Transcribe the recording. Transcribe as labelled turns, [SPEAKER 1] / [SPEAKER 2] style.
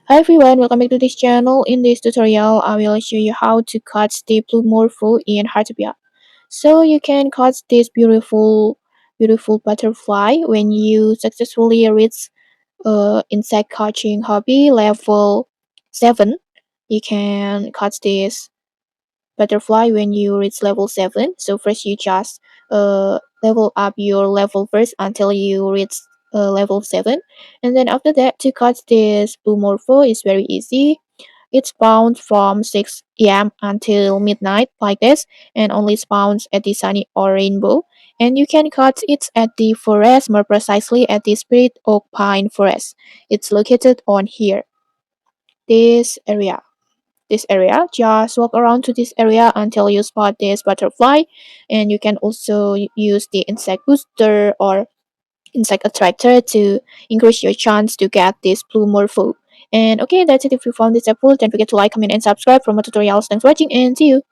[SPEAKER 1] Hi everyone, welcome back to this channel. In this tutorial, I will show you how to cut the Blue Morpho in Heartopia. So you can cut this beautiful butterfly when you successfully reach insect catching hobby level 7. You can cut this butterfly when you reach level 7. So first you just level up your level first until you reach level 7, and then after that to cut this blue morpho is very easy. It spawns from 6 a.m. until midnight like this, and only spawns at the sunny or rainbow, and you can cut it at the forest, more precisely at the spirit oak pine forest. It's located on here, this area. Just walk around to this area until you spot this butterfly, and you can also use the insect booster or insect attractor to increase your chance to get this blue morpho. And okay, that's it. If you found this helpful, don't forget to like, comment, and subscribe for more tutorials. Thanks for watching, and see you.